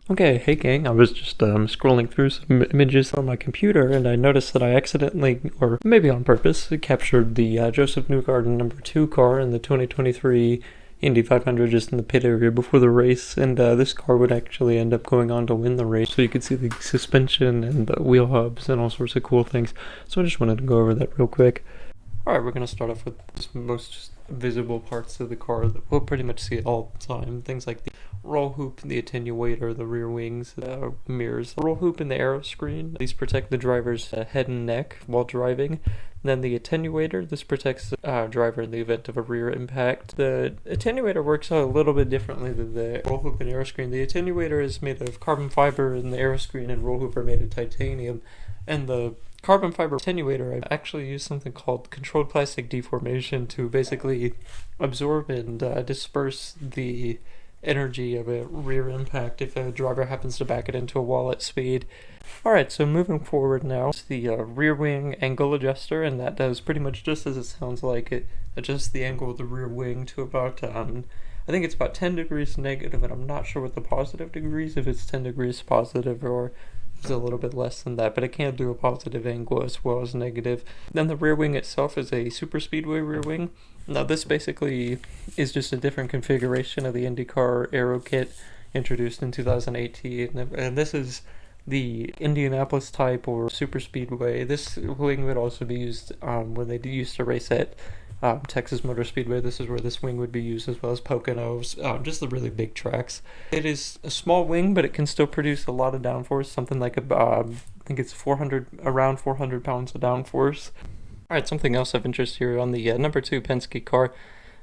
Okay, hey gang, I was just scrolling through some images on my computer and I noticed that I accidentally, or maybe on purpose, captured the Josef Newgarden number 2 car in the 2023 Indy 500 just in the pit area before the race, and this car would actually end up going on to win the race, so you could see the suspension and the wheel hubs and all sorts of cool things. So I just wanted to go over that real quick. Alright, we're going to start off with the most visible parts of the car that we'll pretty much see all the time. Things like the roll hoop, the attenuator, the rear wings, the mirrors, the roll hoop and the aero screen. These protect the driver's head and neck while driving. And then the attenuator, this protects the driver in the event of a rear impact. The attenuator works out a little bit differently than the roll hoop and aero screen. The attenuator is made of carbon fiber and the aero screen and roll hoop are made of titanium. And the carbon fiber attenuator, I actually use something called controlled plastic deformation to basically absorb and disperse the energy of a rear impact if a driver happens to back it into a wall at speed. Alright, so moving forward now, it's the rear wing angle adjuster, and that does pretty much just as it sounds like. It adjusts the angle of the rear wing to about, I think it's about 10 degrees negative, and I'm not sure what the positive degrees, if it's 10 degrees positive or it's a little bit less than that, but it can do a positive angle as well as negative. Then the rear wing itself is a super speedway rear wing. Now this basically is just a different configuration of the IndyCar aero kit introduced in 2018, and this is the Indianapolis type or super speedway. This wing would also be used when they used to race at Texas Motor Speedway. This is where this wing would be used, as well as Poconos, just the really big tracks. It is a small wing, but it can still produce a lot of downforce, something like I think it's around 400 pounds of downforce. Alright, something else of interest here on the number 2 Penske car.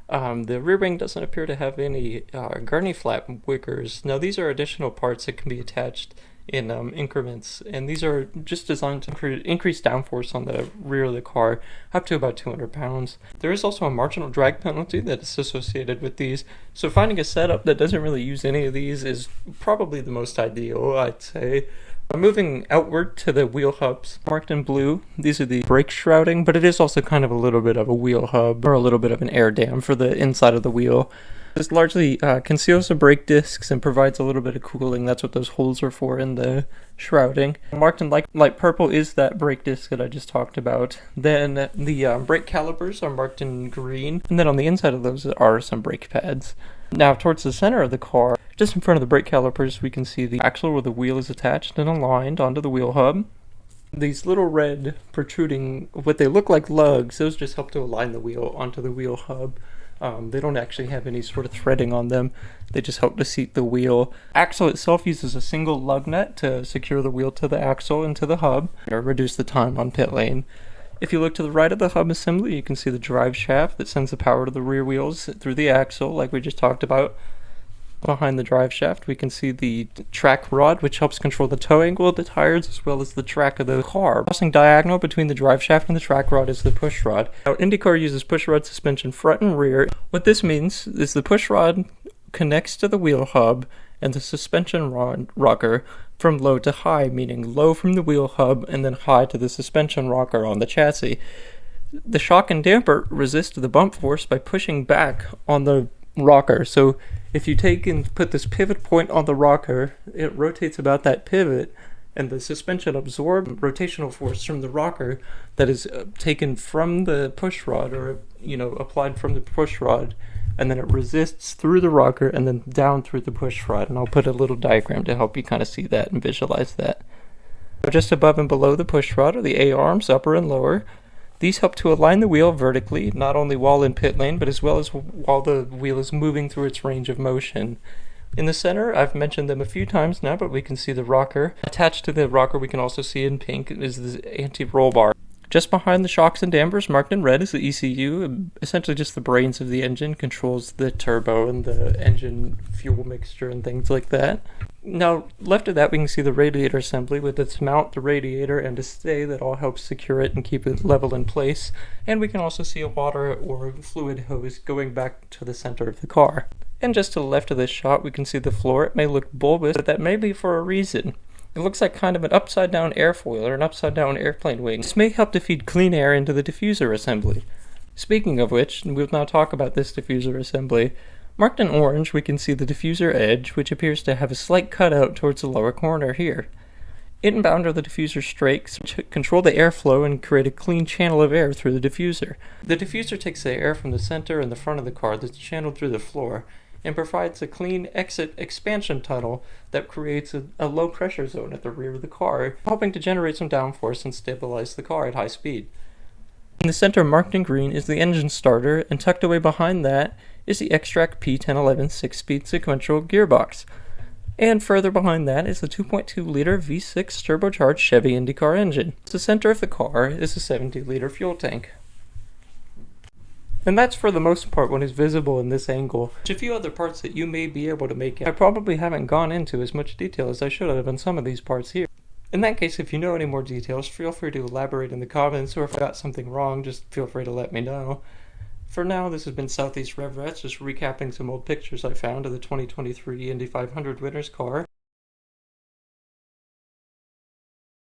The rear wing doesn't appear to have any gurney flap wickers. Now these are additional parts that can be attached in increments, and these are just designed to increase downforce on the rear of the car up to about 200 pounds. There is also a marginal drag penalty that is associated with these, so finding a setup that doesn't really use any of these is probably the most ideal, I'd say. Moving outward to the wheel hubs, marked in blue, these are the brake shrouding, but it is also kind of a little bit of a wheel hub, or a little bit of an air dam for the inside of the wheel. This largely conceals the brake discs and provides a little bit of cooling. That's what those holes are for in the shrouding. Marked in light purple is that brake disc that I just talked about. Then the brake calipers are marked in green, and then on the inside of those are some brake pads. Now towards the center of the car, just in front of the brake calipers, we can see the axle where the wheel is attached and aligned onto the wheel hub. These little red protruding, what they look like lugs, those just help to align the wheel onto the wheel hub. They don't actually have any sort of threading on them. They just help to seat the wheel. Axle itself uses a single lug nut to secure the wheel to the axle and to the hub, or reduce the time on pit lane. If you look to the right of the hub assembly, you can see the drive shaft that sends the power to the rear wheels through the axle, like we just talked about. Behind the drive shaft, we can see the track rod, which helps control the toe angle of the tires as well as the track of the car. Crossing diagonal between the drive shaft and the track rod is the push rod. Now, IndyCar uses push rod suspension front and rear. What this means is the push rod connects to the wheel hub and the suspension rocker from low to high, meaning low from the wheel hub and then high to the suspension rocker on the chassis. The shock and damper resist the bump force by pushing back on the rocker. So if you take and put this pivot point on the rocker, it rotates about that pivot, and the suspension absorbs rotational force from the rocker that is taken from the push rod, or applied from the push rod, and then it resists through the rocker and then down through the push rod. And I'll put a little diagram to help you kind of see that and visualize that. Just above and below the push rod are the A-arms, upper and lower. These help to align the wheel vertically, not only while in pit lane, but as well as while the wheel is moving through its range of motion. In the center, I've mentioned them a few times now, but we can see the rocker. Attached to the rocker, we can also see in pink, is the anti-roll bar. Just behind the shocks and dampers, marked in red, is the ECU, essentially just the brains of the engine, controls the turbo and the engine fuel mixture and things like that. Now, left of that, we can see the radiator assembly with its mount, the radiator, and a stay that all helps secure it and keep it level in place. And we can also see a water or fluid hose going back to the center of the car. And just to the left of this shot, we can see the floor. It may look bulbous, but that may be for a reason. It looks like kind of an upside-down airfoil or an upside-down airplane wing. This may help to feed clean air into the diffuser assembly. Speaking of which, we'll now talk about this diffuser assembly. Marked in orange, we can see the diffuser edge, which appears to have a slight cutout towards the lower corner here. Inbound are the diffuser strakes, which control the airflow and create a clean channel of air through the diffuser. The diffuser takes the air from the center and the front of the car that's channeled through the floor, and provides a clean exit expansion tunnel that creates a low pressure zone at the rear of the car, helping to generate some downforce and stabilize the car at high speed. In the center, marked in green, is the engine starter, and tucked away behind that is the X-Track P1011 6-speed sequential gearbox. And further behind that is the 2.2-liter V6 turbocharged Chevy IndyCar engine. The center of the car is a 70-liter fuel tank. And that's for the most part what is visible in this angle. There's a few other parts that you may be able to make out. I probably haven't gone into as much detail as I should have on some of these parts here. In that case, if you know any more details, feel free to elaborate in the comments, or if I got something wrong, just feel free to let me know. For now, this has been South East Rev Rats, just recapping some old pictures I found of the 2023 Indy 500 winner's car.